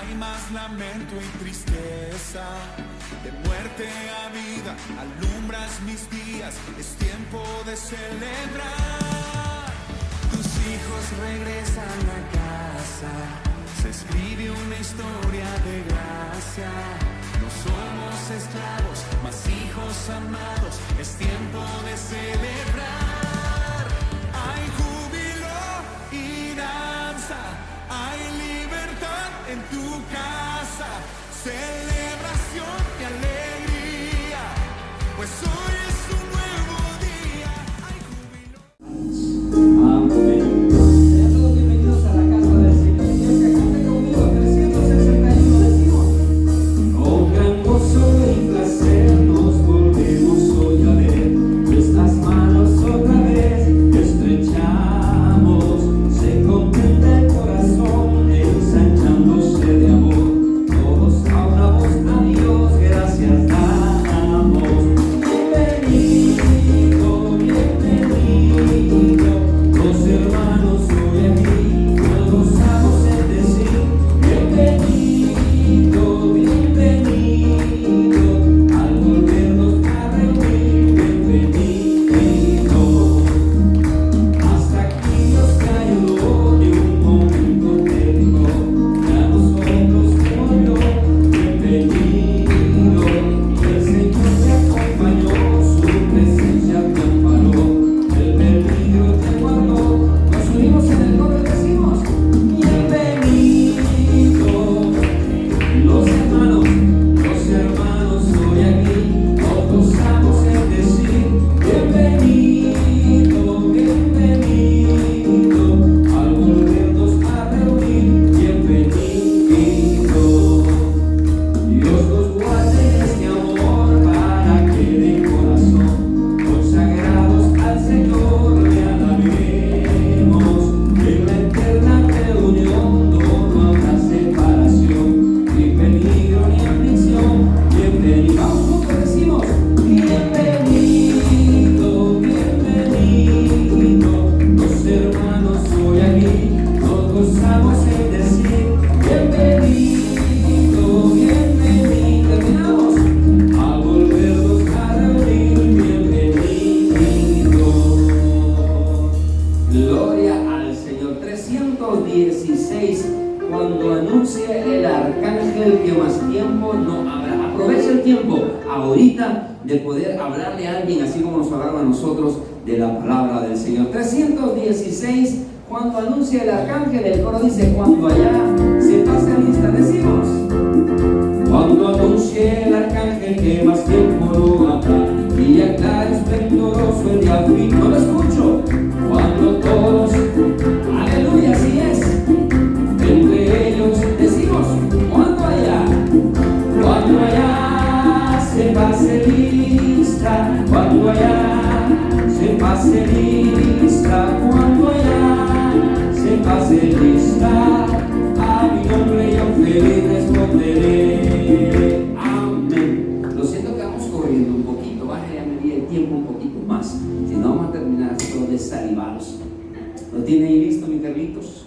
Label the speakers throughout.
Speaker 1: hay más lamento y tristeza. De muerte a vida alumbras mis días, es tiempo de celebrar. Tus hijos regresan a casa, se escribe una historia de gracia. No somos esclavos, mas hijos amados, es tiempo de celebrar. Hay júbilo y danza, hay libertad en tu casa, celebración y alegría, pues hoy es un nuevo día. Hay júbilo.
Speaker 2: Amén. Sean todos bienvenidos a la casa del Señor. Iglesia, cante conmigo 361 decimos. Con gran gozo y placer nos volvemos hoy a ver, nuestras manos otra vez estrechamos, se contenta el corazón ensanchándose de amor, todos a una voz a Dios gracias damos. Bienvenido, bienvenido, los hermanos hoy aquí nos gozamos en decir bienvenido, bienvenido, al volvernos a reunir, bienvenido. Hasta aquí Dios te ayudó de un momento te dijo, y a nosotros te volvió, bienvenido. El Señor te acompañó, su presencia te amparó, el peligro te guardó. Nos unimos en el coro y decimos, bienvenido. Los hermanos hoy aquí nos gozamos en decir bienvenido, bienvenido, al volvernos a reunir, bienvenido. Dios nos guarde este amor para que de corazón, consagrados al Señor, le alabemos. En la eterna reunión no habrá separación, ni peligro ni aflicción. Bienvenido. Vamos juntos, decimos bienvenido, bienvenido. Los hermanos hoy aquí nos gozamos en decir bienvenido, bienvenido. Terminamos al volvernos a reunir, bienvenido. Gloria al Señor. 316, cuando anuncie el arcángel que más tiempo no habrá. Aprovecha el tiempo ahorita de poder hablarle a alguien así como nos hablaron a nosotros de la palabra del Señor. 316, cuando anuncia el arcángel, el coro dice, cuando allá se pase lista, decimos. Cuando anuncie el arcángel que más tiempo no habrá, y aclare esplendoroso el día fin. No lo escucho. Cuando todos, aleluya, así es, entre ellos decimos, cuando allá se pase lista, cuando allá se pase lista, cuando allá se pase lista, a mi nombre yo feliz responderé. Amén. Lo siento que vamos corriendo un poquito, bájale a medida el tiempo un poquito más, si no vamos a terminar todos desalivados. ¿Lo tiene ahí listo, mi Carlitos?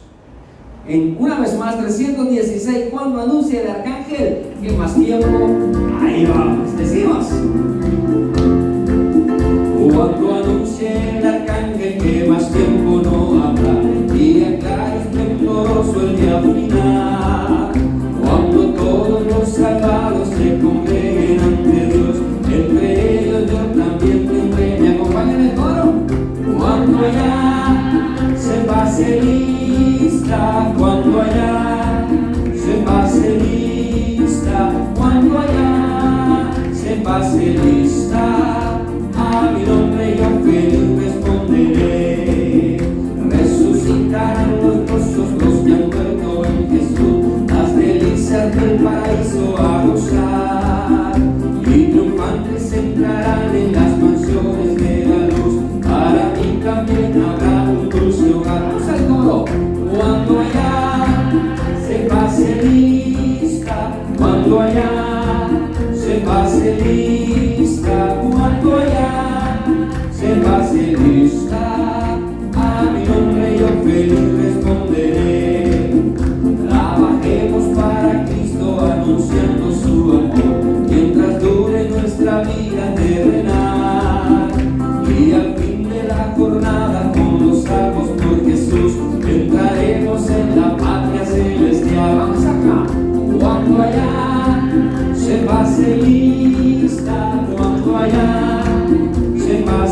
Speaker 2: Una vez más, 316, cuando anuncia el arcángel que más tiempo, ahí vamos, decimos. Cuando anuncie el arcángel que más tiempo no habrá, y aclare esplendoroso el día final, cuando todos los salvados se congreguen ante Dios, entre ellos yo también tendré. ¿Me acompañan en el coro? Cuando allá se pase lista, cuando allá se pase lista, cuando allá se pase lista,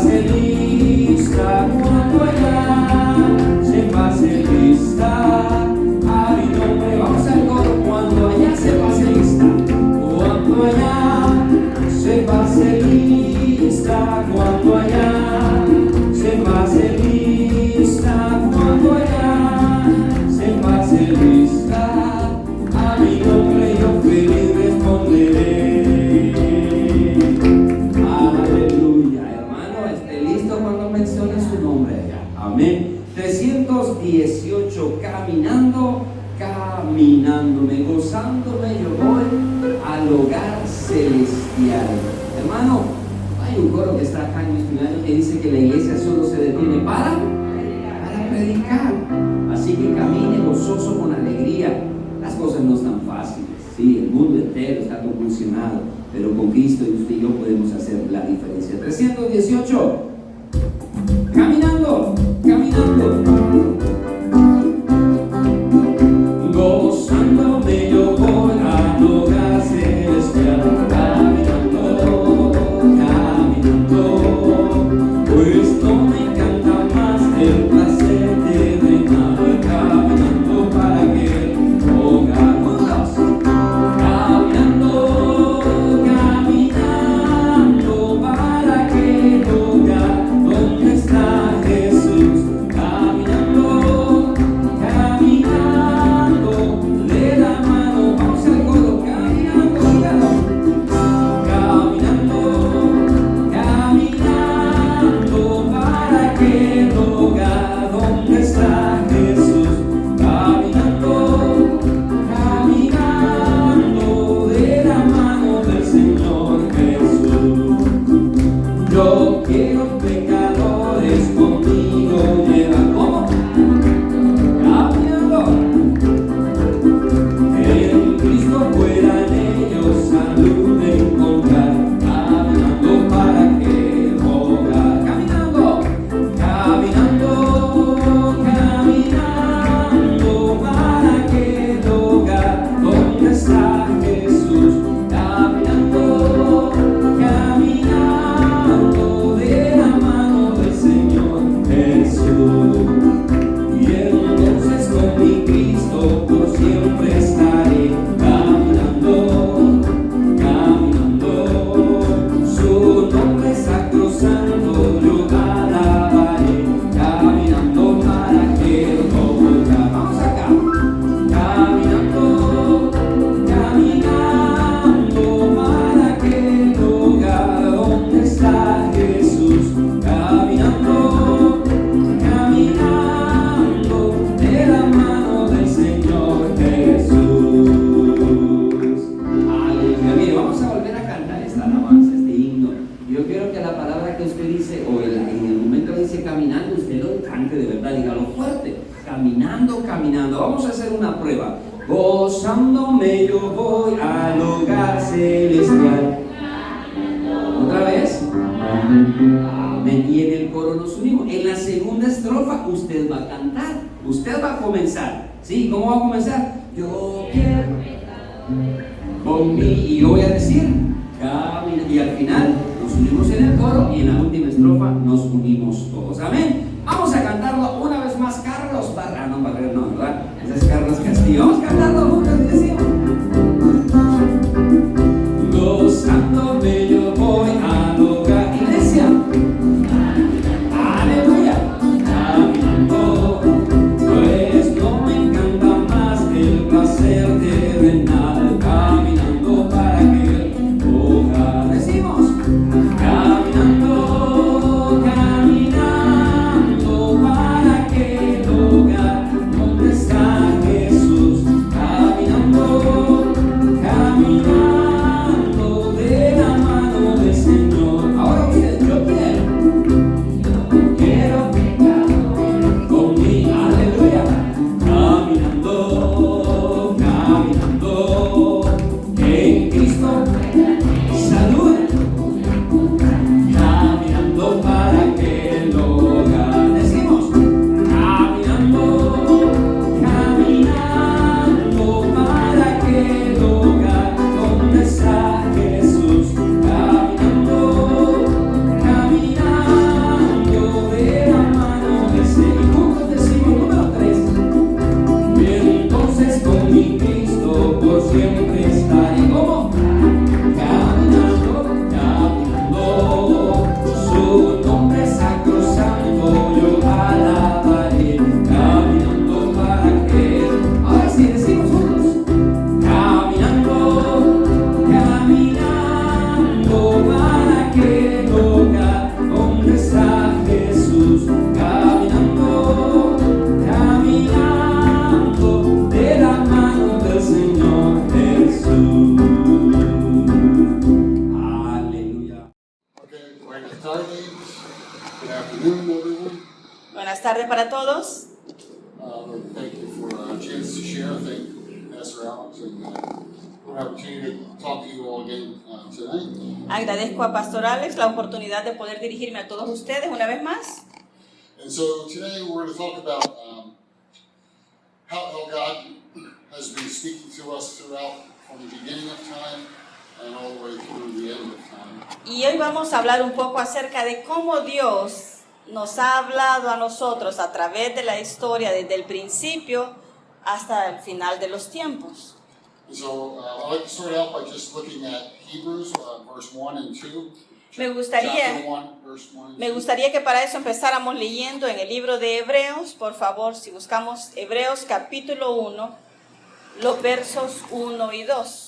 Speaker 2: pase lista, cuando allá se pase lista a mi nombre. Vamos al coro. Cuando allá se pase lista, cuando allá se pase lista, cuando allá se pase lista, cuando allá se pase lista a mi nombre, yo feliz responderé. Aleluya, hermano, esté listo cuando mencione su nombre allá. Amén. 318, caminándome, gozándome, yo voy al hogar celestial. Hermano, hay un coro que está acá en mi estudio que dice que la iglesia solo se detiene para predicar. Así que camine gozoso con alegría. Las cosas no están fáciles, ¿sí? El mundo entero está convulsionado, pero con Cristo y usted y yo podemos hacer la diferencia. 318, caminando. Gozándome yo voy al hogar celestial, caminando, pues no me encanta más el placer terrenal, caminando para aquel hogar. Caminando para aquel hogar donde está Jesús, caminando de la mano. Vamos al coro, caminando para aquel hogar donde está Jesús, caminando de la mano del Señor Jesús. Yo quiero pecadores conmigo llevar. ¿Cómo? Caminando. En Cristo puedan ellos salud encontrar, caminando para aquel hogar. Caminando para aquel hogar donde está Jesús, caminando de la mano del Señor Jesús. Y entonces con mi Cristo por siempre estaré, caminando, su nombre sacrosanto yo alabaré, caminando para aquel hogar. Vamos acá, caminando para aquel hogar donde está Jesús, caminando de la mano del Señor Jesús. Aleluya. Mire, vamos a volver a cantar esta alabanza, este himno. Yo quiero que la palabra que usted dice, o en el momento que dice caminando, usted lo cante de verdad, dígalo fuerte. Caminando. Vamos a hacer una prueba. Gozándome yo voy al hogar celestial. ¿Otra vez? Amén. Y en el coro nos unimos. En la segunda estrofa usted va a cantar. Usted va a comenzar. ¿Sí? ¿Cómo va a comenzar? Yo quiero con mí. Y yo voy a decir camina. Y al final nos unimos en el coro. Y en la última estrofa nos unimos todos. Amén. Vamos a cantarlo una vez más. Carlos Barra. No, ¿verdad? Ese es Carlos Castillo. Vamos a cantarlo juntos y decimos: gozándome yo voy al hogar. Iglesia. Aleluya. Caminando, pues no me encanta más el placer terrenal, caminando para aquel hogar. Decimos: caminando
Speaker 3: Buenas tardes. Good afternoon, everyone.
Speaker 4: Buenas tardes para todos.
Speaker 3: Thank you for a chance to share. Thank Pastor Alex and for an opportunity to talk to you all again tonight.
Speaker 4: Agradezco a Pastor Alex la oportunidad de poder dirigirme a todos ustedes una vez más.
Speaker 3: And so today we're going to talk about how God has been speaking to us throughout from the beginning of time and all the way through the end of time.
Speaker 4: Y hoy vamos a hablar un poco acerca de cómo Dios nos ha hablado a nosotros a través de la historia desde el principio hasta el final de los tiempos.
Speaker 3: And so I'd like to start out by just looking at Hebrews verse 1 and 2. Chapter 1, verse 1 and 2.
Speaker 4: Me gustaría que para eso empezáramos leyendo en el libro de Hebreos, por favor, si buscamos Hebreos capítulo 1, los versos 1 y 2.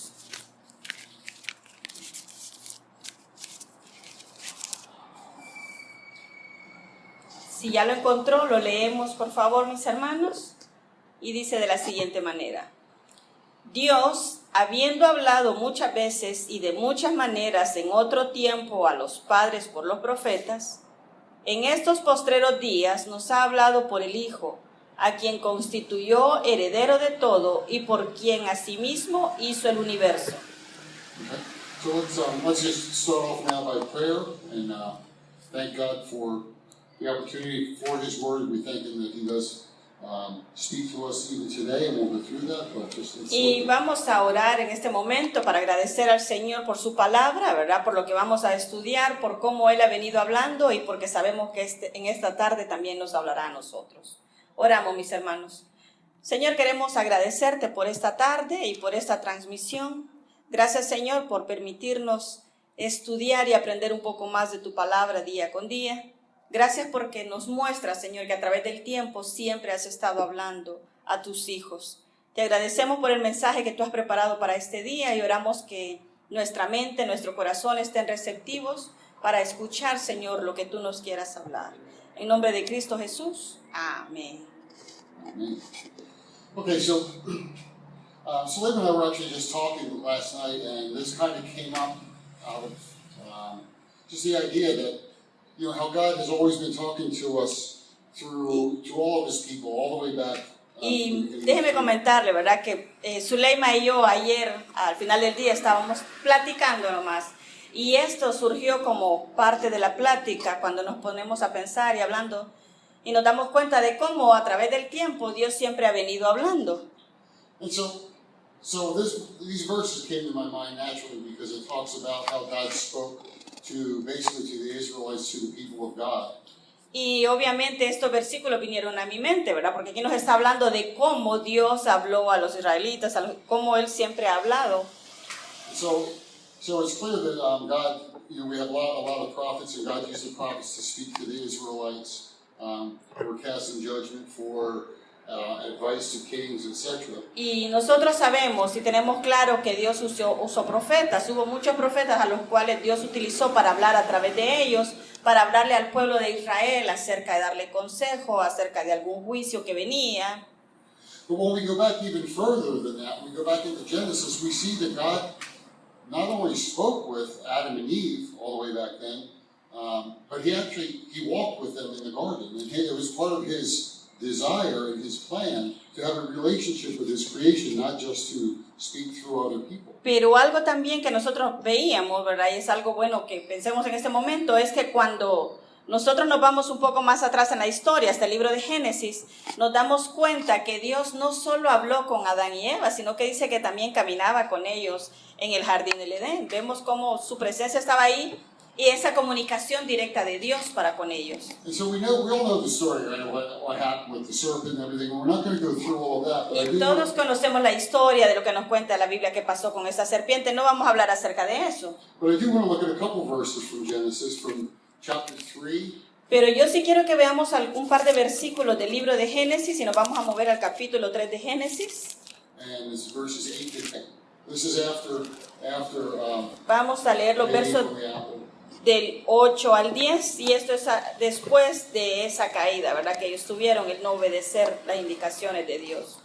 Speaker 4: Si ya lo encontró, lo leemos, por favor, mis hermanos. Y dice de la siguiente manera: Dios, habiendo hablado muchas veces y de muchas maneras en otro tiempo a los padres por los profetas, en estos postreros días nos ha hablado por el Hijo, a quien constituyó heredero de todo y por quien asimismo hizo el universo.
Speaker 3: Okay. So let's just start off now by prayer and thank God for the opportunity for His Word. We thank Him that He does speak to us even today, and we'll go through that. But just
Speaker 4: Y vamos a orar en este momento para agradecer al Señor por su palabra, ¿verdad? Por lo que vamos a estudiar, por cómo Él ha venido hablando y porque sabemos que en esta tarde también nos hablará a nosotros. Oramos, mis hermanos. Señor, queremos agradecerte por esta tarde y por esta transmisión. Gracias, Señor, por permitirnos estudiar y aprender un poco más de tu palabra día con día. Gracias porque nos muestras, Señor, que a través del tiempo siempre has estado hablando a tus hijos. Te agradecemos por el mensaje que tú has preparado para este día y oramos que nuestra mente, nuestro corazón estén receptivos para escuchar, Señor, lo que tú nos quieras hablar. En nombre de Cristo Jesús. Amén.
Speaker 3: Amen. Okay, so Salim and I were actually just talking last night, and this kind of came up out of just the idea that, you know, how God has always been talking to us to all of His people, all the way back.
Speaker 4: Y déjeme comentarle, ¿verdad? Que Zuleima y yo ayer, al final del día, estábamos platicando nomás. Y esto surgió como parte de la plática cuando nos ponemos a pensar y hablando. Y nos damos cuenta de cómo a través del tiempo Dios siempre ha venido hablando.
Speaker 3: And so these verses came to my mind naturally because it talks about how God spoke basically to the Israelites, to the people of God.
Speaker 4: Y obviamente estos versículos vinieron a mi mente, ¿verdad? Porque aquí nos está hablando de cómo Dios habló a los israelitas, cómo Él siempre ha hablado.
Speaker 3: So it's clear that God, you know, we have a lot of prophets, and God used the prophets to speak to the Israelites. They were casting judgment for advice to kings, etc.
Speaker 4: Y nosotros sabemos y tenemos claro que Dios usó profetas. Hubo muchos profetas a los cuales Dios utilizó para hablar a través de ellos, para hablarle al pueblo de Israel acerca de darle consejo, acerca de algún juicio que venía.
Speaker 3: But when we go back even further than that, we go back into Genesis, we see that God not only spoke with Adam and Eve all the way back then, but He walked with them in the garden, and it was part of His desire and His plan to have a relationship with His creation, not just to speak through other people.
Speaker 4: Pero algo también que nosotros veíamos, ¿verdad? Y es algo bueno que pensemos en este momento, es que cuando nosotros nos vamos un poco más atrás en la historia, hasta el libro de Génesis, nos damos cuenta que Dios no solo habló con Adán y Eva, sino que dice que también caminaba con ellos en el jardín del Edén. Vemos cómo su presencia estaba ahí y esa comunicación directa de Dios para con ellos.
Speaker 3: And so we all know the story, right? What happened with the serpent and everything. We're not going to go through all of that. But
Speaker 4: Y todos conocemos la historia de lo que nos cuenta la Biblia que pasó con esa serpiente. No vamos a hablar acerca de eso.
Speaker 3: But I do want to look at a couple verses from Genesis, from chapter 3.
Speaker 4: Pero yo sí quiero que veamos un par de versículos del libro de Génesis y nos vamos a mover al capítulo 3 de Génesis.
Speaker 3: And it's verses 8 to 10. This is after
Speaker 4: Vamos a leer los versos
Speaker 3: from the apple.
Speaker 4: del 8 al 10 y esto es después de esa caída, ¿verdad? Que ellos tuvieron el no obedecer las indicaciones de Dios.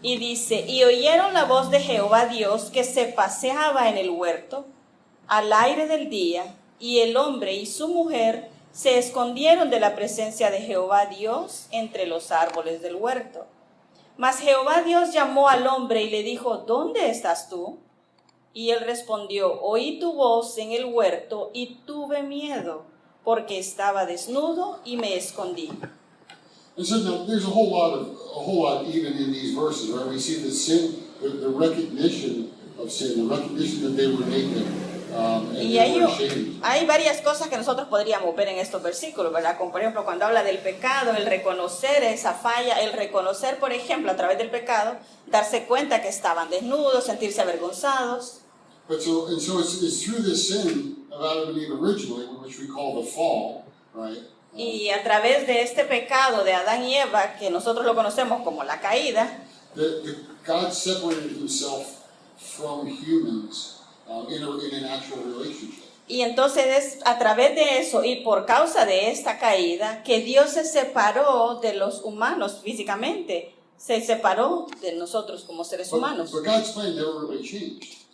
Speaker 4: Y dice, y oyeron la voz de Jehová Dios que se paseaba en el huerto al aire del día, y el hombre y su mujer se escondieron de la presencia de Jehová Dios entre los árboles del huerto. Mas Jehová Dios llamó al hombre y le dijo, ¿dónde estás tú? Y él respondió, oí tu voz en el huerto y tuve miedo, porque estaba desnudo y me escondí.
Speaker 3: And so now there's a whole lot even in these verses, right? We see the sin, the recognition of sin, the recognition that they were naked, and
Speaker 4: Y
Speaker 3: they were ashamed.
Speaker 4: hay varias cosas que nosotros podríamos ver en estos versículos, ¿verdad? Como por ejemplo cuando habla del pecado, el reconocer esa falla, el reconocer, por ejemplo, a través del pecado, darse cuenta que estaban desnudos, sentirse avergonzados.
Speaker 3: But so it's through this sin of Adam and Eve originally, which we call the fall, right?
Speaker 4: Y a través de este pecado de Adán y Eva, que nosotros lo conocemos como la caída,
Speaker 3: God separated himself from humans in an actual relationship.
Speaker 4: y entonces es a través de eso y por causa de esta caída que Dios se separó de los humanos físicamente, se separó de nosotros como seres humanos.
Speaker 3: But God's plan never really changed.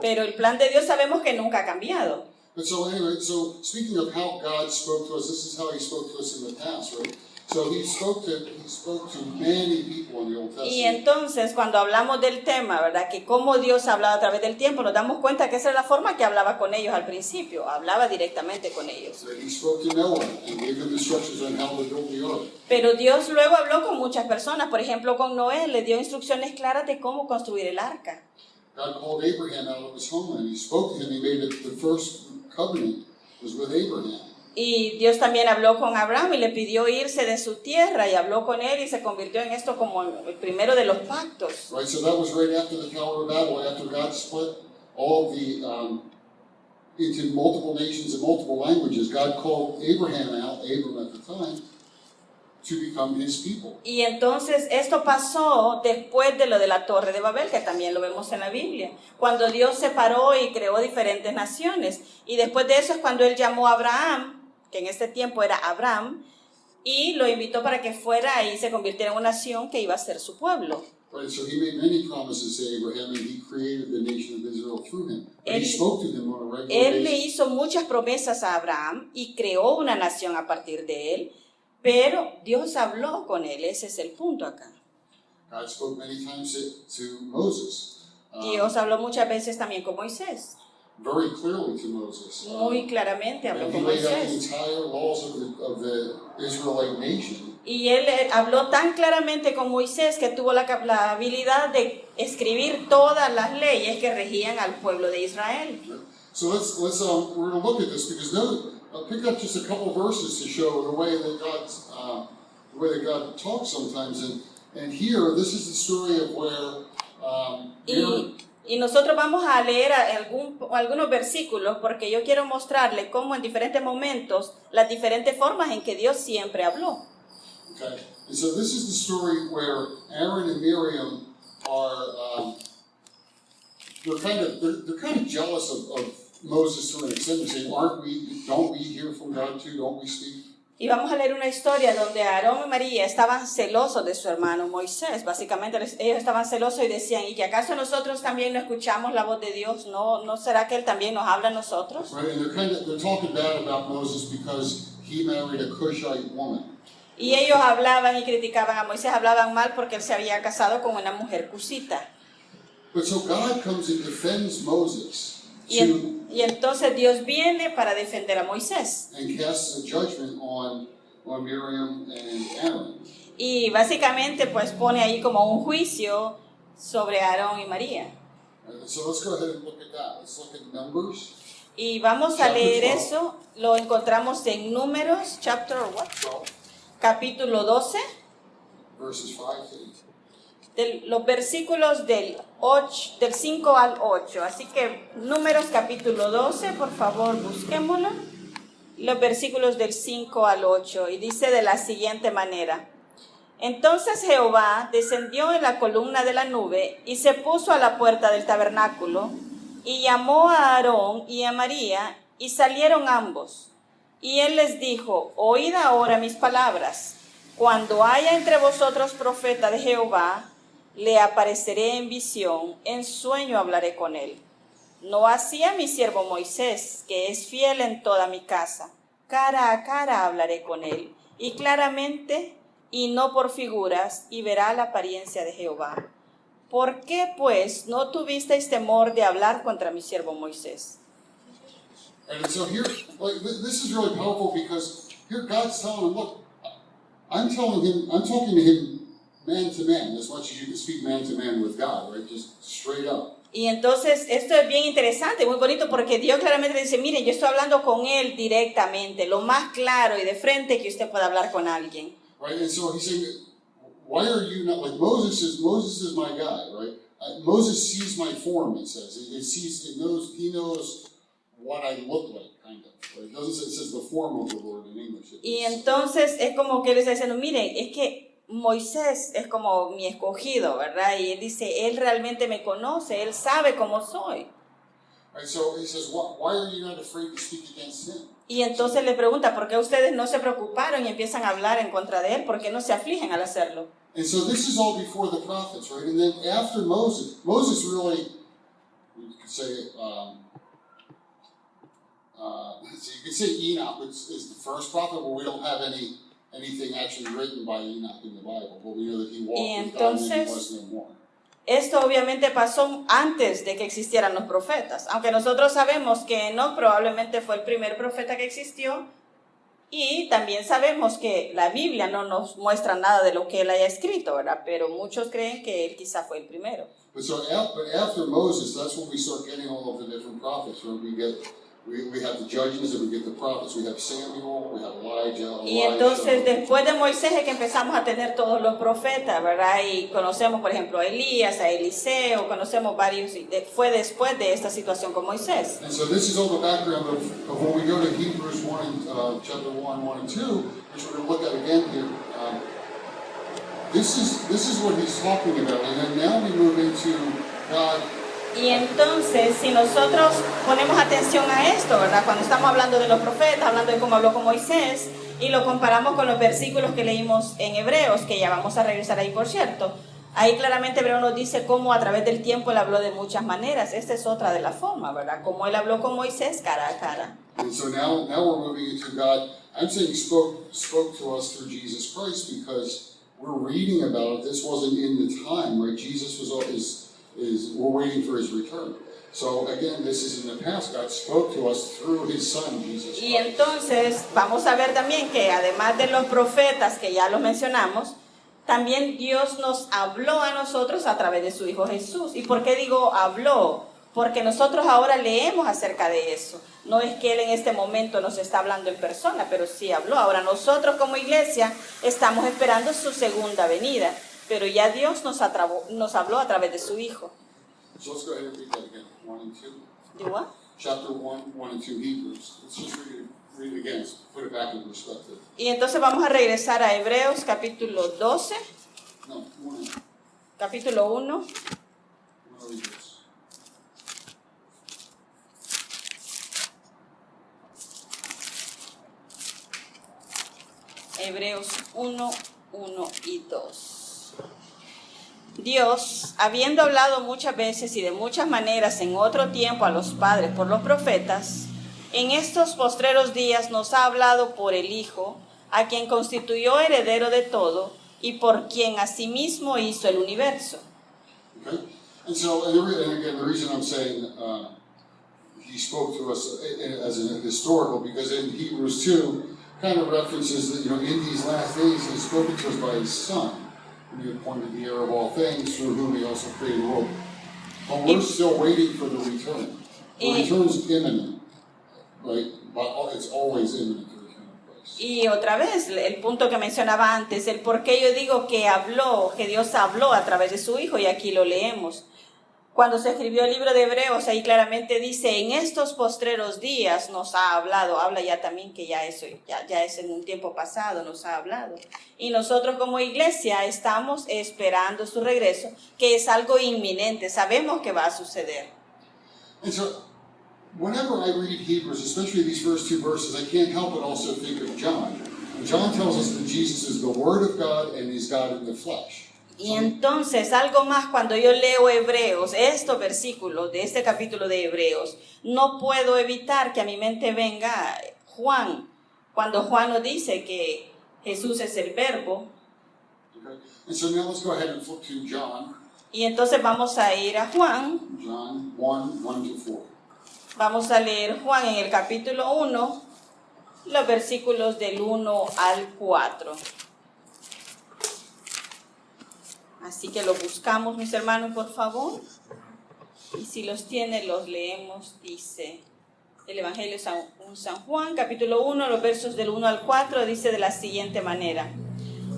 Speaker 4: Pero el plan de Dios sabemos que nunca ha cambiado.
Speaker 3: But so anyway, so speaking of how God spoke to us, this is how he spoke to us in the past, right? So he spoke to many people in the Old Testament.
Speaker 4: Y entonces cuando hablamos del tema, ¿verdad? Que cómo Dios hablaba a través del tiempo, nos damos cuenta que esa es la forma que hablaba con ellos al principio, hablaba directamente con ellos.
Speaker 3: So he spoke to Noah and gave him instructions on how to build the ark.
Speaker 4: Pero Dios luego habló con muchas personas, por ejemplo con Noé, le dio instrucciones claras de cómo construir el arca.
Speaker 3: God called Abraham out of his homeland. He spoke to him. He made it, the first covenant was with Abraham.
Speaker 4: Y Dios también habló con Abraham y le pidió irse de su tierra y habló con él y se convirtió en esto como el primero de los pactos.
Speaker 3: Right, so that was right after the Tower of Babel, after God split all the into multiple nations and multiple languages. God called Abraham out, Abram at the time, to become his people.
Speaker 4: Y entonces esto pasó después de lo de la Torre de Babel, que también lo vemos en la Biblia, cuando Dios separó y creó diferentes naciones. Y después de eso es cuando él llamó a Abraham, que en este tiempo era Abraham, y lo invitó para que fuera y se convirtiera en una nación que iba a ser su pueblo.
Speaker 3: Right, so he made many promises to Abraham, and he created the nation of Israel through him. But he spoke to him on a regular
Speaker 4: Él le
Speaker 3: basis.
Speaker 4: hizo muchas promesas a Abraham y creó una nación a partir de él, pero Dios habló con él, ese es el punto acá.
Speaker 3: God spoke many times to Moses.
Speaker 4: Dios habló muchas veces también con Moisés,
Speaker 3: Very clearly to Moses.
Speaker 4: muy claramente habló
Speaker 3: And he
Speaker 4: con
Speaker 3: laid out the
Speaker 4: Moisés.
Speaker 3: entire laws of the Israelite nation.
Speaker 4: Y él habló tan claramente con Moisés que tuvo la habilidad de escribir todas las leyes que regían al pueblo de Israel.
Speaker 3: So let's we're going to look at this because pick up just a couple verses to show the way that God talks sometimes. And here, this is the story of where
Speaker 4: Y nosotros vamos a leer algunos versículos porque yo quiero mostrarle cómo en diferentes momentos, las diferentes formas en que Dios siempre habló.
Speaker 3: Okay, and so this is the story where Aaron and Miriam are they're kind of jealous of Moses to an extent, and saying, don't we hear from God too? Don't we speak?
Speaker 4: Y vamos a leer una historia donde Aarón y María estaban celosos de su hermano Moisés. Básicamente ellos estaban celosos y decían, ¿y que acaso nosotros también no escuchamos la voz de Dios? ¿No será que Él también nos habla a nosotros?
Speaker 3: Right, and they're talking bad about Moses because he married a Cushite woman.
Speaker 4: Y ellos hablaban y criticaban a Moisés, hablaban mal porque él se había casado con una mujer cusita.
Speaker 3: But so God comes and defends Moses
Speaker 4: Y entonces Dios viene para defender a Moisés.
Speaker 3: and casts a judgment on Miriam and Aaron.
Speaker 4: Y básicamente pues pone ahí como un juicio sobre Aarón y María.
Speaker 3: So let's go ahead and look at that. Let's look at Numbers.
Speaker 4: Y vamos a leer eso, lo encontramos en Números, capítulo 12,
Speaker 3: Verses 5 to 8.
Speaker 4: los versículos del 5 al 8. Así que Números capítulo 12, por favor, busquémoslo. Los versículos del 5 al 8. Y dice de la siguiente manera. Entonces Jehová descendió en la columna de la nube y se puso a la puerta del tabernáculo y llamó a Aarón y a María y salieron ambos. Y él les dijo, oíd ahora mis palabras. Cuando haya entre vosotros profeta de Jehová, le apareceré en visión, en sueño hablaré con él. No así a mi siervo Moisés, que es fiel en toda mi casa. Cara a cara hablaré con él, y claramente, y no por figuras, y verá la apariencia de Jehová. ¿Por qué, pues, no tuvisteis temor de hablar contra mi siervo Moisés?
Speaker 3: And so here, like, this is really powerful because here God's telling him, look, I'm talking to him man to man, as much as you can speak man to man with God, right? Just straight up.
Speaker 4: Y entonces esto es bien interesante, muy bonito, porque Dios claramente dice, miren, yo estoy hablando con él directamente, lo más claro y de frente que usted pueda hablar con alguien.
Speaker 3: Right, and so he's saying, why are you not, like Moses is my guy, right? Moses sees my form, it says. He knows what I look like, kind of. Right? It doesn't say, it says the form of the Lord in English.
Speaker 4: Y entonces es como que él está diciendo, miren, es que Moisés es como mi escogido, ¿verdad? Y él dice, él realmente me conoce, él sabe cómo soy.
Speaker 3: Right, so he says, why are you not afraid to speak against him?
Speaker 4: Y entonces le pregunta, ¿por qué ustedes no se preocuparon y empiezan a hablar en contra de él? ¿Por qué no se afligen al hacerlo?
Speaker 3: And so this is all before the prophets, right? And then after Moses really, you could say, so you could say Enoch is the first prophet, but we don't have anything actually written by Enoch in the Bible, but we know that he walked with God and he was no more.
Speaker 4: Esto obviamente pasó antes de que existieran los profetas, aunque nosotros sabemos que Enoc probablemente fue el primer profeta que existió, y también sabemos que la Biblia no nos muestra nada de lo que él haya escrito, ¿verdad? Pero muchos creen que él quizá fue el primero.
Speaker 3: But so after Moses, that's when we start getting all of the different prophets, right? We have the judges and we get the prophets. We have Samuel, we have Elijah.
Speaker 4: Y entonces después de Moisés es que empezamos a tener todos los profetas, ¿verdad? Y conocemos, por ejemplo, a Elías, a Eliseo, conocemos varios. Fue después de esta situación con Moisés.
Speaker 3: And so this is all the background of when we go to Hebrews 1, chapter 1 and 2, which we're going to look at again here. This is what he's talking about. And then now we move into God.
Speaker 4: Y entonces, si nosotros ponemos atención a esto, ¿verdad? Cuando estamos hablando de los profetas, hablando de cómo habló con Moisés, y lo comparamos con los versículos que leímos en Hebreos, que ya vamos a regresar ahí, por cierto. Ahí claramente Hebreo nos dice cómo a través del tiempo él habló de muchas maneras. Esta es otra de las formas, ¿verdad? Como él habló con Moisés cara a cara.
Speaker 3: And so now we're moving into God. I'm saying spoke to us through Jesus Christ because we're reading about it. This wasn't in the time, right? Jesus we're waiting for his return. So again, this is in the past. God spoke to us through his son, Jesus Christ.
Speaker 4: Y entonces vamos a ver también que además de los profetas que ya los mencionamos, también Dios nos habló a nosotros a través de su Hijo Jesús. ¿Y por qué digo habló? Porque nosotros ahora leemos acerca de eso. No es que Él en este momento nos está hablando en persona, pero sí habló. Ahora nosotros como iglesia estamos esperando su segunda venida. Pero ya Dios nos habló a través de su Hijo.
Speaker 3: So let's go ahead and read that again, 1 and 2.
Speaker 4: ¿De what?
Speaker 3: Chapter 1 and 2 Hebrews. Let's just read it again, put it back in perspective.
Speaker 4: Y entonces vamos a regresar a Hebreos capítulo 12.
Speaker 3: No, 1.
Speaker 4: Capítulo 1.
Speaker 3: I'm going to read this.
Speaker 4: Hebreos 1, 1 y 2. Dios, habiendo hablado muchas veces y de muchas maneras en otro tiempo a los padres por los profetas, en estos postreros días nos ha hablado por el Hijo, a quien constituyó heredero de todo y por quien asimismo hizo el universo.
Speaker 3: Okay? And so, and again, the reason I'm saying he spoke to us as an historical, because in Hebrews 2, kind of references that, in these last days, he's spoken to us by his Son, whom he appointed the heir of all things, through whom he also created the world. But we're still waiting for the return. The return's imminent, right? But it's always imminent.
Speaker 4: Y otra vez, el punto que mencionaba antes, el por qué yo digo que Dios habló a través de su Hijo, y aquí lo leemos. Cuando se escribió el libro de Hebreos, ahí claramente dice, en estos postreros días nos ha hablado, habla ya también que ya es en un tiempo pasado, nos ha hablado. Y nosotros como iglesia estamos esperando su regreso, que es algo inminente, sabemos que va a suceder.
Speaker 3: And so, whenever I read Hebrews, especially these first two verses, I can't help but also think of John. And John tells us that Jesus is the Word of God and He's God in the flesh.
Speaker 4: Y entonces, algo más, cuando yo leo Hebreos, estos versículos de este capítulo de Hebreos, no puedo evitar que a mi mente venga Juan, cuando Juan nos dice que Jesús es el verbo.
Speaker 3: Okay? And so now let's go ahead and flip to John.
Speaker 4: Y entonces vamos a ir a Juan,
Speaker 3: John 1:1-4.
Speaker 4: vamos a leer Juan en el capítulo 1, los versículos del 1 al 4. Así que lo buscamos, mis hermanos, por favor. Y si los tiene, los leemos. Dice el Evangelio de San Juan, capítulo 1, los versos del 1 al 4, dice de la siguiente manera.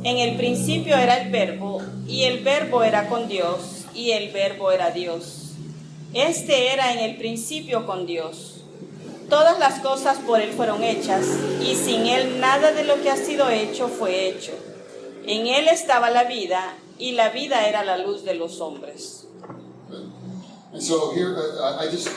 Speaker 4: En el principio era el verbo, y el verbo era con Dios, y el verbo era Dios. Este era en el principio con Dios. Todas las cosas por él fueron hechas, y sin él nada de lo que ha sido hecho fue hecho. En él estaba la vida, y la vida era la luz de los hombres.
Speaker 3: And so here, I just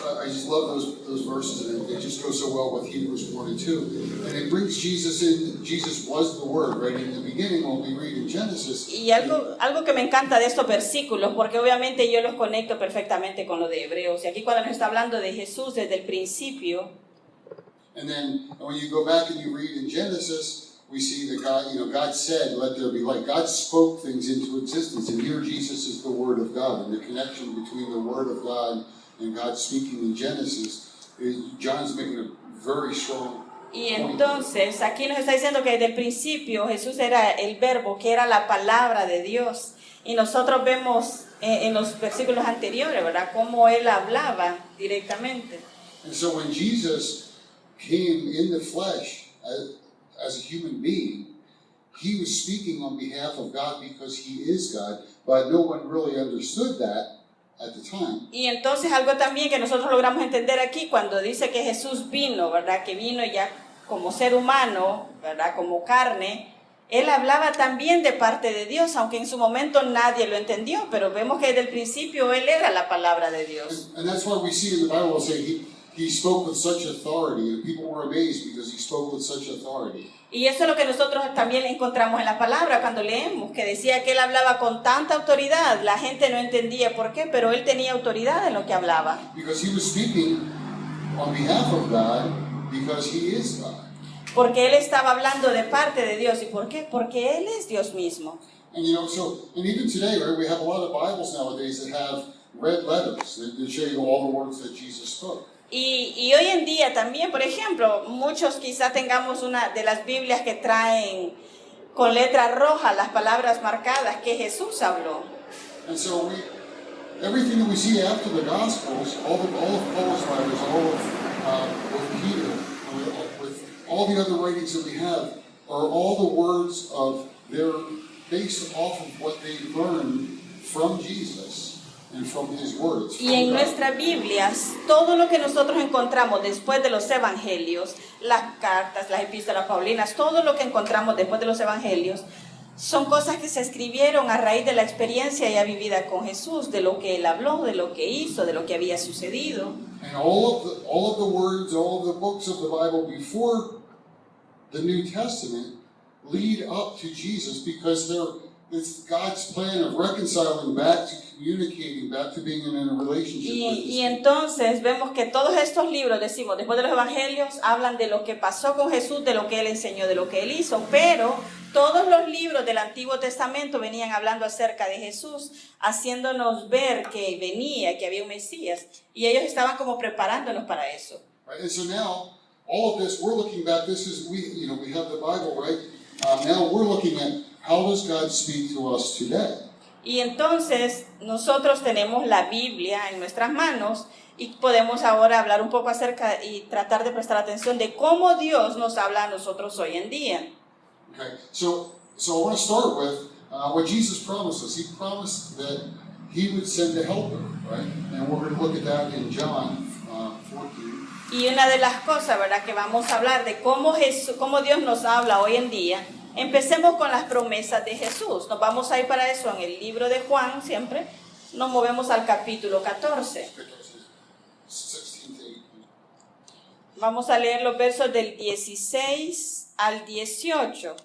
Speaker 3: love those verses, and it just goes so well with Hebrews 1:2. And it brings Jesus in. Jesus was the Word, right? In the beginning, when we read in Genesis.
Speaker 4: Y algo que me encanta de estos versículos, porque obviamente yo los conecto perfectamente con lo de Hebreos. Y aquí cuando nos está hablando de Jesús desde el principio.
Speaker 3: And then when you go back and you read in Genesis, we see that God said, "Let there be light." God spoke things into existence, and here Jesus is the Word of God, and the connection between the Word of God and God speaking in Genesis, John's making a very strong
Speaker 4: Y
Speaker 3: point.
Speaker 4: entonces aquí nos está diciendo que desde el principio Jesús era el verbo, que era la palabra de Dios. Y nosotros vemos en los versículos anteriores, ¿verdad?, cómo él hablaba directamente.
Speaker 3: And so when Jesus came in the flesh as a human being, he was speaking on behalf of God because he is God, but no one really understood that at the time.
Speaker 4: Y entonces algo también que nosotros logramos entender aquí cuando dice que Jesús vino, ¿verdad?, que vino ya como ser humano, ¿verdad?, como carne, él hablaba también de parte de Dios, aunque en su momento nadie lo entendió, pero vemos que desde el principio él era la palabra de Dios.
Speaker 3: And that's why we see in the Bible say he spoke with such authority, and people were amazed because he spoke with such authority.
Speaker 4: Y eso es lo que nosotros también encontramos en la palabra cuando leemos, que decía que él hablaba con tanta autoridad, la gente no entendía por qué, pero él tenía autoridad en lo que hablaba.
Speaker 3: Because he was speaking on behalf of God because he is God.
Speaker 4: Porque él estaba hablando de parte de Dios. ¿Y por qué? Porque él es Dios mismo.
Speaker 3: And and even today, right, we have a lot of Bibles nowadays that have red letters that show you all the words that Jesus spoke.
Speaker 4: Y hoy en día también, por ejemplo, muchos quizá tengamos una de las Biblias que traen con letra roja las palabras marcadas que Jesús habló.
Speaker 3: And so everything that we see after the Gospels, all of Paul's writers, with Peter, with all the other writings that we have, are all the words of based off of what they learned from Jesus. And from his words,
Speaker 4: y en nuestras Biblias, todo lo que nosotros encontramos después de los evangelios, las cartas, las epístolas paulinas, todo lo que encontramos después de los evangelios, son cosas que se escribieron a raíz de la experiencia ya vivida con Jesús, de lo que él habló, de lo que hizo, de lo que había sucedido.
Speaker 3: And all of the words, all of the books of the Bible before the New Testament lead up to Jesus because it's God's plan of reconciling back to communicating, back to being in a relationship with
Speaker 4: Y entonces vemos que todos estos libros, decimos, después de los evangelios, hablan de lo que pasó con Jesús, de lo que él enseñó, de lo que él hizo, pero todos los libros del Antiguo Testamento venían hablando acerca de Jesús, haciéndonos ver que venía, que había un Mesías, y ellos estaban como preparándonos para eso.
Speaker 3: Right? And so now, all of this, we're looking back, we have the Bible, right? Now we're looking at how does God speak to us today?
Speaker 4: Y entonces nosotros tenemos la Biblia en nuestras manos y podemos ahora hablar un poco acerca y tratar de prestar atención de cómo Dios nos habla a nosotros hoy en día.
Speaker 3: Okay, so I want to start with what Jesus promised us. He promised that he would send a helper, right? And we're going to look at that in John 14.
Speaker 4: Y una de las cosas, ¿verdad?, que vamos a hablar de cómo Dios nos habla hoy en día. Empecemos con las promesas de Jesús. Nos vamos a ir para eso en el libro de Juan, siempre. Nos movemos al capítulo 14.
Speaker 3: 16 to 18.
Speaker 4: Vamos a leer los versos del 16 al 18.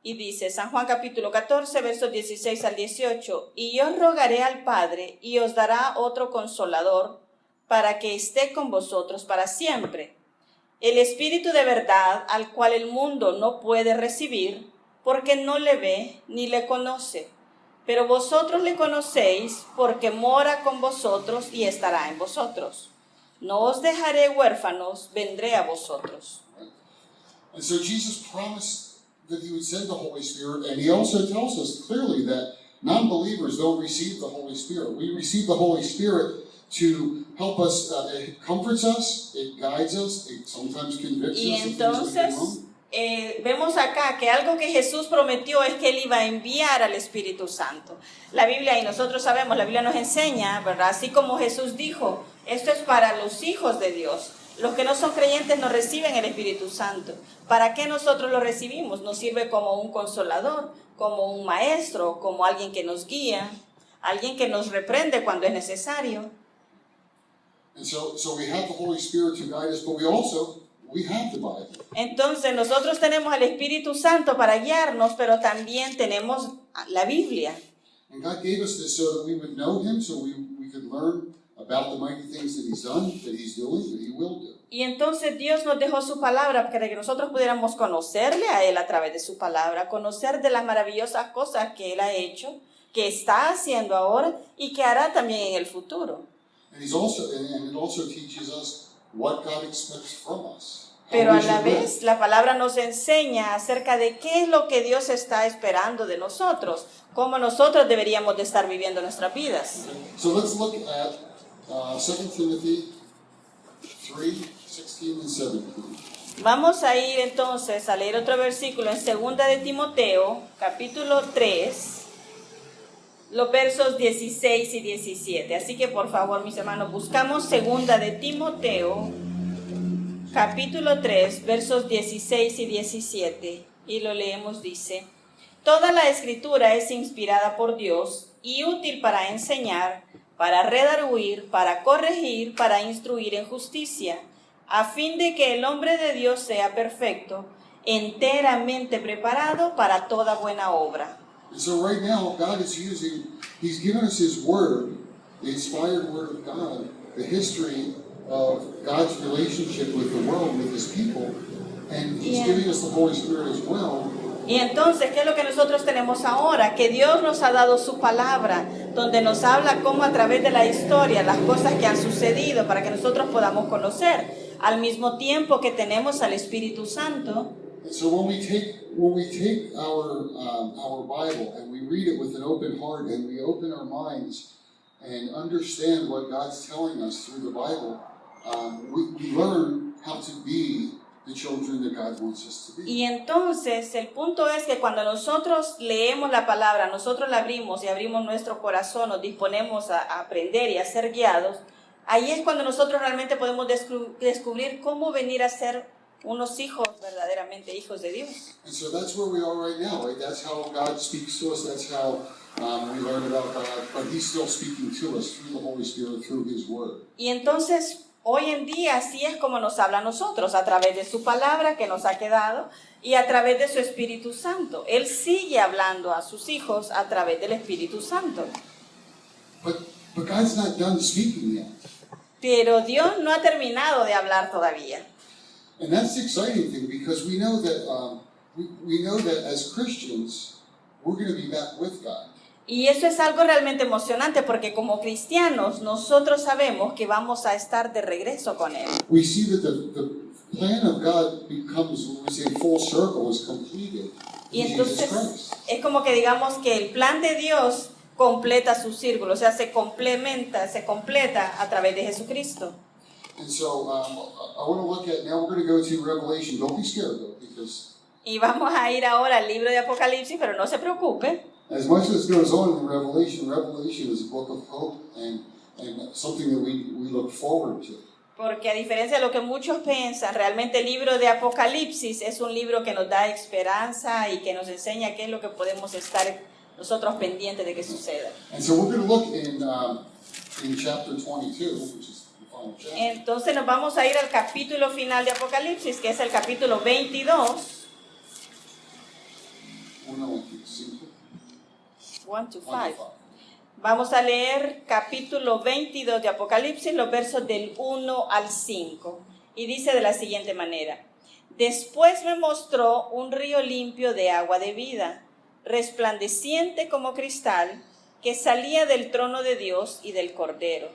Speaker 4: Y dice, San Juan capítulo 14, versos 16 al 18, y yo rogaré al Padre, y os dará otro consolador, para que esté con vosotros para siempre. El Espíritu de verdad, al cual el mundo no puede recibir, porque no le ve ni le conoce. Pero vosotros le conocéis, porque mora con vosotros y estará en vosotros. No os dejaré huérfanos, vendré a vosotros.
Speaker 3: And so Jesus promised that he would send the Holy Spirit, and he also tells us clearly that non-believers don't receive the Holy Spirit. We receive the Holy Spirit to help us, it comforts us, it guides us, it sometimes convicts
Speaker 4: Y
Speaker 3: us of things that we
Speaker 4: entonces
Speaker 3: do wrong.
Speaker 4: Vemos acá que algo que Jesús prometió es que Él iba a enviar al Espíritu Santo. La Biblia, y nosotros sabemos, la Biblia nos enseña, ¿verdad? Así como Jesús dijo, esto es para los hijos de Dios. Los que no son creyentes no reciben el Espíritu Santo. ¿Para qué nosotros lo recibimos? Nos sirve como un consolador, como un maestro, como alguien que nos guía, alguien que nos reprende cuando es necesario.
Speaker 3: And so we have the Holy Spirit to guide us, but we have the Bible.
Speaker 4: Entonces nosotros tenemos al Espíritu Santo para guiarnos, pero también tenemos la Biblia.
Speaker 3: And God gave us this so that we would know him, so we could learn about the mighty things that he's done, that he's doing, that he will do.
Speaker 4: Y entonces Dios nos dejó su palabra para que nosotros pudiéramos conocerle a Él a través de su palabra, conocer de las maravillosas cosas que Él ha hecho, que está haciendo ahora y que hará también en el futuro.
Speaker 3: And it also teaches us what God expects from us.
Speaker 4: Pero a la vez la palabra nos enseña acerca de qué es lo que Dios está esperando de nosotros, cómo nosotros deberíamos de estar viviendo nuestras vidas.
Speaker 3: So let's look at 2 Timothy 3, 16 and 17.
Speaker 4: Vamos a ir entonces a leer otro versículo en 2 de Timoteo, capítulo 3, los versos 16 y 17. Así que por favor, mis hermanos, buscamos 2 de Timoteo, capítulo 3, versos 16 y 17, y lo leemos, dice: Toda la Escritura es inspirada por Dios y útil para enseñar, para redarguir, para corregir, para instruir en justicia, a fin de que el hombre de Dios sea perfecto, enteramente preparado para toda buena obra.
Speaker 3: And so right now, God is he's given us his word, the inspired word of God, the history of God's relationship with the world, with his people, and he's giving us the Holy Spirit as well.
Speaker 4: Y entonces, ¿qué es lo que nosotros tenemos ahora? Que Dios nos ha dado su palabra, donde nos habla cómo a través de la historia, las cosas que han sucedido, para que nosotros podamos conocer, al mismo tiempo que tenemos al Espíritu Santo.
Speaker 3: And so when we take our Bible and we read it with an open heart and we open our minds and understand what God's telling us through the Bible, we learn how to be the children that God wants us to be.
Speaker 4: Y entonces el punto es que cuando nosotros leemos la palabra, nosotros la abrimos y abrimos nuestro corazón, nos disponemos a aprender y a ser guiados, ahí es cuando nosotros realmente podemos descubrir cómo venir a ser unos hijos, verdaderamente hijos de Dios.
Speaker 3: And so that's where we are right now, right? That's how God speaks to us, that's how we learn about God, but he's still speaking to us through the Holy Spirit, through his word.
Speaker 4: Y entonces hoy en día así es como nos habla a nosotros, a través de su palabra que nos ha quedado y a través de su Espíritu Santo. Él sigue hablando a sus hijos a través del Espíritu Santo.
Speaker 3: But God's not done speaking yet.
Speaker 4: Pero Dios no ha terminado de hablar todavía.
Speaker 3: And that's the exciting thing, because we know that as Christians, we're going to be back with God.
Speaker 4: Y eso es algo realmente emocionante porque como cristianos nosotros sabemos que vamos a estar de regreso con Él.
Speaker 3: We see that the plan of God becomes, when we say full circle, is completed
Speaker 4: Y
Speaker 3: in Jesus
Speaker 4: entonces
Speaker 3: Christ.
Speaker 4: es como que digamos que el plan de Dios completa su círculo, o sea, se completa a través de Jesucristo.
Speaker 3: And so I want to look at, now we're going to go to Revelation. Don't be scared though, because
Speaker 4: Y vamos a ir ahora al libro de Apocalipsis, pero no se preocupe.
Speaker 3: as much as goes on in Revelation is a book of hope and something that we look forward to.
Speaker 4: Porque a diferencia de lo que muchos piensan, realmente el libro de Apocalipsis es un libro que nos da esperanza y que nos enseña qué es lo que podemos estar nosotros pendientes de que suceda.
Speaker 3: And so we're going to look in chapter 22, which is the final chapter.
Speaker 4: Entonces nos vamos a ir al capítulo final de Apocalipsis, que es el capítulo 22. 1 to
Speaker 3: 1
Speaker 4: 5.
Speaker 3: to 5.
Speaker 4: Vamos a leer capítulo 22 de Apocalipsis, los versos del 1 al 5. Y dice de la siguiente manera: Después me mostró un río limpio de agua de vida, resplandeciente como cristal, que salía del trono de Dios y del Cordero.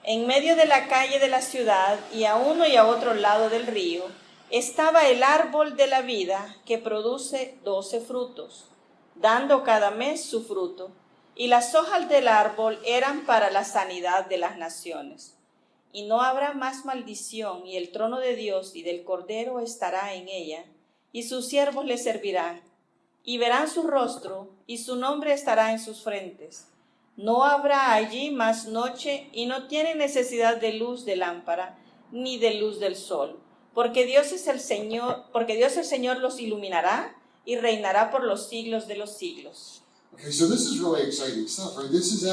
Speaker 4: En medio de la calle de la ciudad y a uno y a otro lado del río estaba el árbol de la vida, que produce 12 frutos, dando cada mes su fruto. Y las hojas del árbol eran para la sanidad de las naciones. Y no habrá más maldición, y el trono de Dios y del Cordero estará en ella, y sus siervos le servirán, y verán su rostro, y su nombre estará en sus frentes. No habrá allí más noche, y no tienen necesidad de luz de lámpara, ni de luz del sol, porque Dios el Señor los iluminará, y reinará por los siglos de los siglos.
Speaker 3: Okay, so this is really exciting stuff, right? This is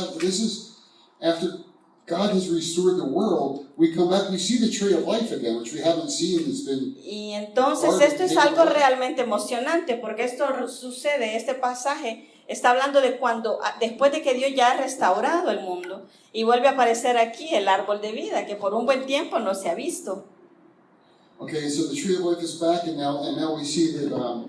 Speaker 3: after God has restored the world. We come back, we see the tree of life again, which we haven't seen. It's been.
Speaker 4: Y entonces esto es algo realmente emocionante, porque esto sucede, este pasaje está hablando de cuando, después de que Dios ya ha restaurado el mundo, y vuelve a aparecer aquí el árbol de vida, que por un buen tiempo no se ha visto.
Speaker 3: Okay, so the tree of life is back, and now we see that.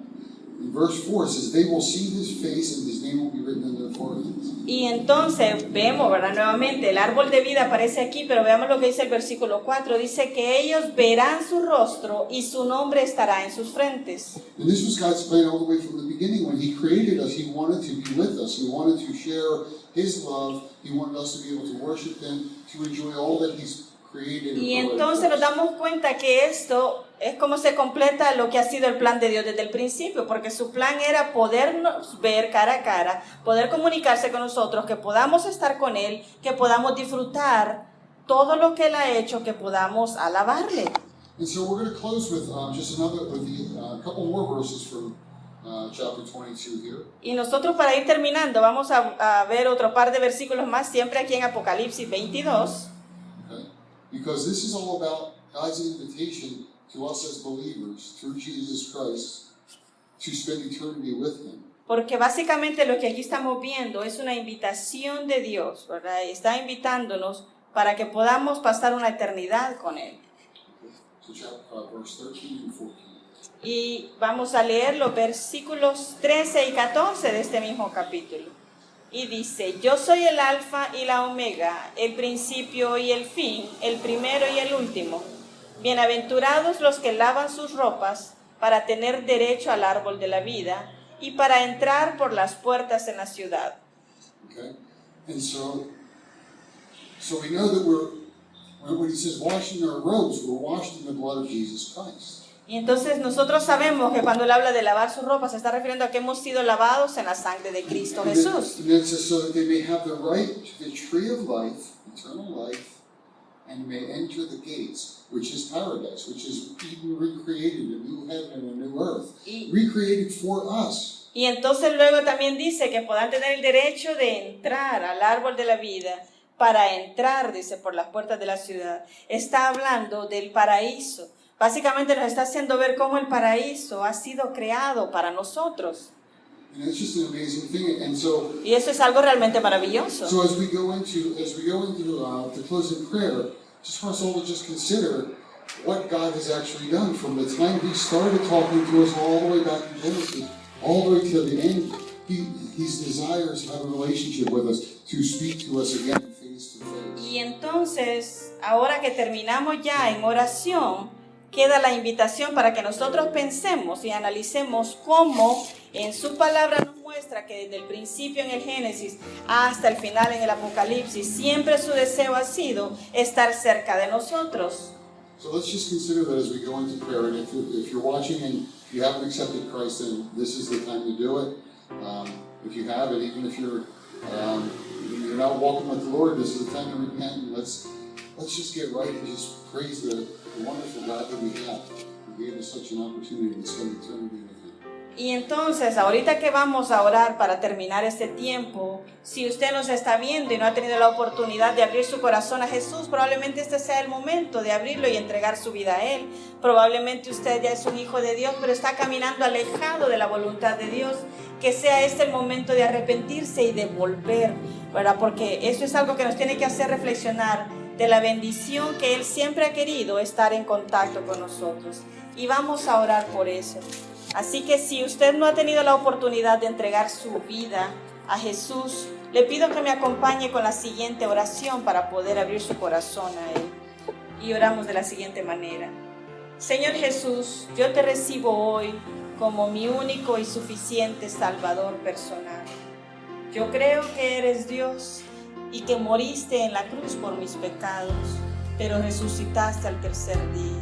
Speaker 3: In verse 4 it says, they will see his face and his name will be written on their foreheads.
Speaker 4: Y entonces vemos, ¿verdad? Nuevamente, el árbol de vida aparece aquí, pero veamos lo que dice el versículo 4. Dice que ellos verán su rostro y su nombre estará en sus frentes.
Speaker 3: And this was God's plan all the way from the beginning. When he created us, he wanted to be with us. He wanted to share his love. He wanted us to be able to worship him, to enjoy all that he's created.
Speaker 4: Y entonces nos damos cuenta que esto es como se completa lo que ha sido el plan de Dios desde el principio, porque su plan era podernos ver cara a cara, poder comunicarse con nosotros, que podamos estar con Él, que podamos disfrutar todo lo que Él ha hecho, que podamos alabarle.
Speaker 3: And so we're going to close with just a couple more verses from chapter 22 here.
Speaker 4: Y nosotros, para ir terminando, vamos a ver otro par de versículos más, siempre aquí en Apocalipsis 22.
Speaker 3: Okay? Because this is all about God's invitation to us as believers through Jesus Christ to spend eternity with him.
Speaker 4: Porque básicamente lo que aquí estamos viendo es una invitación de Dios, ¿verdad? Está invitándonos para que podamos pasar una eternidad con Él.
Speaker 3: So verse 13 and 14.
Speaker 4: Y vamos a leer los versículos 13 y 14 de este mismo capítulo. Y dice: Yo soy el alfa y la omega, el principio y el fin, el primero y el último. Bienaventurados los que lavan sus ropas para tener derecho al árbol de la vida y para entrar por las puertas en la ciudad.
Speaker 3: Okay? And so we know that when he says washing our robes, we're washed in the blood of Jesus Christ.
Speaker 4: Y entonces nosotros sabemos que cuando él habla de lavar sus ropas se está refiriendo a que hemos sido lavados en la sangre de Cristo Jesús.
Speaker 3: And then it says so that they may have the right to the tree of life, eternal life, and may enter the gates, which is paradise, which is even recreated, a new heaven and a new earth, recreated for us.
Speaker 4: Y entonces luego también dice que podrán tener el derecho de entrar al árbol de la vida, para entrar, dice, por las puertas de la ciudad. Está hablando del paraíso. Básicamente nos está haciendo ver cómo el paraíso ha sido creado para nosotros.
Speaker 3: And it's just an amazing thing. And so,
Speaker 4: Y eso es algo realmente maravilloso.
Speaker 3: so as we go into to close in prayer, just want us all to just consider what God has actually done from the time He started talking to us all the way back in Genesis, all the way to the end. His desires to have a relationship with us, to speak to us again face to face.
Speaker 4: Y entonces, ahora que terminamos ya en oración, queda la invitación para que nosotros pensemos y analicemos cómo en su palabra nos muestra que desde el principio en el Génesis hasta el final en el Apocalipsis, siempre su deseo ha sido estar cerca de nosotros.
Speaker 3: So let's just consider that as we go into prayer. And if you're watching and you haven't accepted Christ, then this is the time to do it. If you have it, even if you're not walking with the Lord, this is the time to repent. And let's just get right and just praise the wonderful God that we have. He gave us such an opportunity to spend eternity with Him.
Speaker 4: Y entonces, ahorita que vamos a orar para terminar este tiempo, si usted nos está viendo y no ha tenido la oportunidad de abrir su corazón a Jesús, probablemente este sea el momento de abrirlo y entregar su vida a Él. Probablemente usted ya es un hijo de Dios, pero está caminando alejado de la voluntad de Dios. Que sea este el momento de arrepentirse y de volver, ¿verdad? Porque eso es algo que nos tiene que hacer reflexionar de la bendición que Él siempre ha querido estar en contacto con nosotros. Y vamos a orar por eso. Así que si usted no ha tenido la oportunidad de entregar su vida a Jesús, le pido que me acompañe con la siguiente oración para poder abrir su corazón a Él. Y oramos de la siguiente manera. Señor Jesús, yo te recibo hoy como mi único y suficiente Salvador personal. Yo creo que eres Dios y que moriste en la cruz por mis pecados, pero resucitaste al tercer día.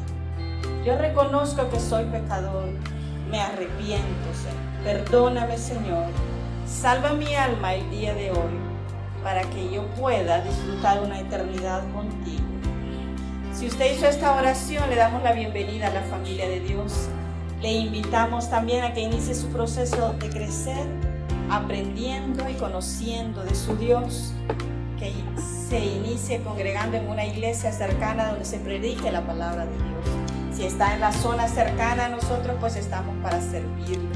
Speaker 4: Yo reconozco que soy pecador. Me arrepiento, Señor. Perdóname, Señor. Salva mi alma el día de hoy para que yo pueda disfrutar una eternidad contigo. Si usted hizo esta oración, le damos la bienvenida a la familia de Dios. Le invitamos también a que inicie su proceso de crecer, aprendiendo y conociendo de su Dios, que se inicie congregando en una iglesia cercana donde se predique la palabra de Dios. Si está en la zona cercana a nosotros, pues estamos para servirle.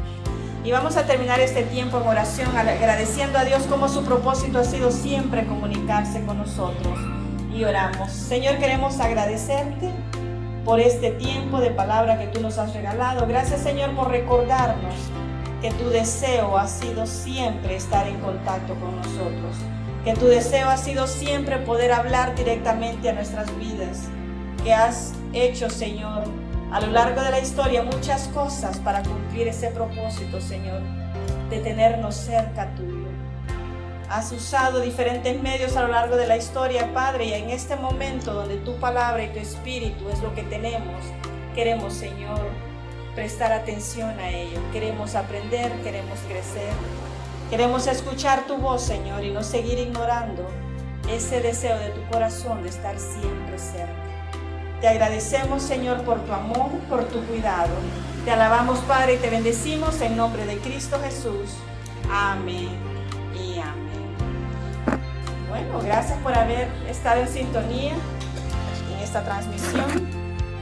Speaker 4: Y vamos a terminar este tiempo en oración, agradeciendo a Dios como su propósito ha sido siempre comunicarse con nosotros. Y oramos. Señor, queremos agradecerte por este tiempo de palabra que tú nos has regalado. Gracias, Señor, por recordarnos que tu deseo ha sido siempre estar en contacto con nosotros. Que tu deseo ha sido siempre poder hablar directamente a nuestras vidas. Que has hecho, Señor, a lo largo de la historia muchas cosas para cumplir ese propósito, Señor, de tenernos cerca tuyo. Has usado diferentes medios a lo largo de la historia, Padre, y en este momento donde tu palabra y tu espíritu es lo que tenemos, queremos, Señor, prestar atención a ello. Queremos aprender, queremos crecer, queremos escuchar tu voz, Señor, y no seguir ignorando ese deseo de tu corazón de estar siempre cerca. Te agradecemos, Señor, por tu amor, por tu cuidado. Te alabamos, Padre, y te bendecimos en nombre de Cristo Jesús. Amén y amén. Bueno, gracias por haber estado en sintonía en esta transmisión.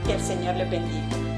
Speaker 4: Que el Señor le bendiga.